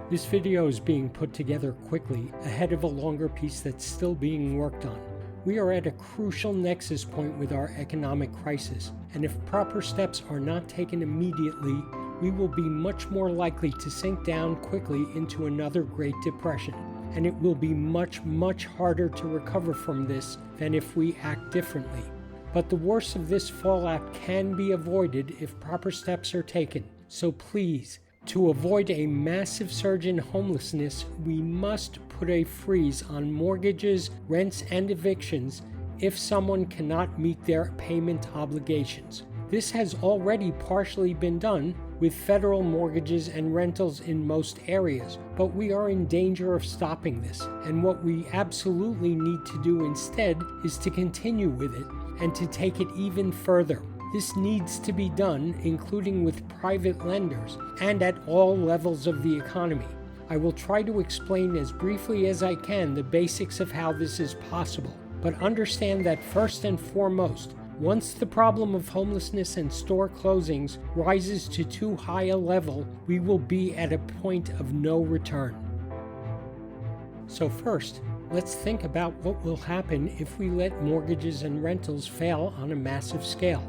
This video is being put together quickly ahead of a longer piece that's still being worked on. We are at a crucial nexus point with our economic crisis, and if proper steps are not taken immediately, we will be much more likely to sink down quickly into another Great Depression, and it will be much, much harder to recover from this than if we act differently. But the worst of this fallout can be avoided if proper steps are taken. So please, to avoid a massive surge in homelessness, we must put a freeze on mortgages, rents, and evictions if someone cannot meet their payment obligations. This has already partially been done with federal mortgages and rentals in most areas, but we are in danger of stopping this, and what we absolutely need to do instead is to continue with it and to take it even further. This needs to be done, including with private lenders and at all levels of the economy. I will try to explain as briefly as I can the basics of how this is possible, but understand that first and foremost, once the problem of homelessness and store closings rises to too high a level, we will be at a point of no return. So first, let's think about what will happen if we let mortgages and rentals fail on a massive scale.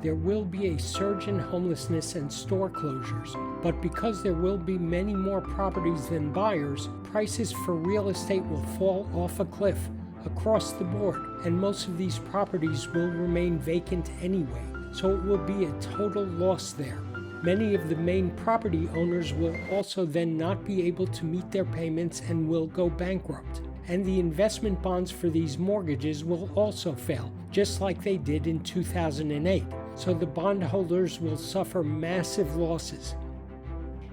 There will be a surge in homelessness and store closures, but because there will be many more properties than buyers, prices for real estate will fall off a cliff across the board, and most of these properties will remain vacant anyway, so it will be a total loss there. Many of the main property owners will also then not be able to meet their payments and will go bankrupt. And the investment bonds for these mortgages will also fail, just like they did in 2008. So the bondholders will suffer massive losses.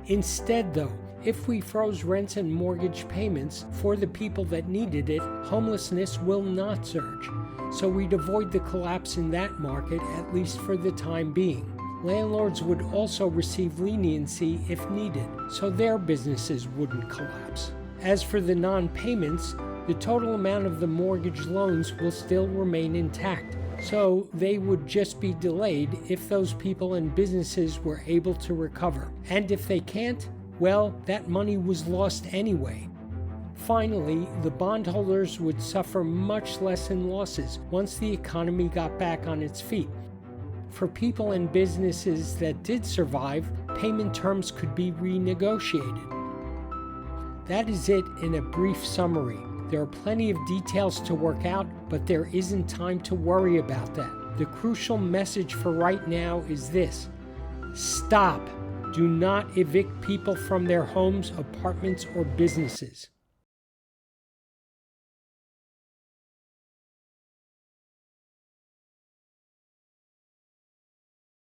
Instead, though, if we froze rents and mortgage payments for the people that needed it, homelessness will not surge. So we'd avoid the collapse in that market, at least for the time being. Landlords would also receive leniency if needed, so their businesses wouldn't collapse. As for the non-payments, the total amount of the mortgage loans will still remain intact, so they would just be delayed if those people and businesses were able to recover. And if they can't, well, that money was lost anyway. Finally, the bondholders would suffer much less in losses once the economy got back on its feet. For people and businesses that did survive, payment terms could be renegotiated. That is it in a brief summary. There are plenty of details to work out, but there isn't time to worry about that. The crucial message for right now is this: stop. Do not evict people from their homes, apartments, or businesses.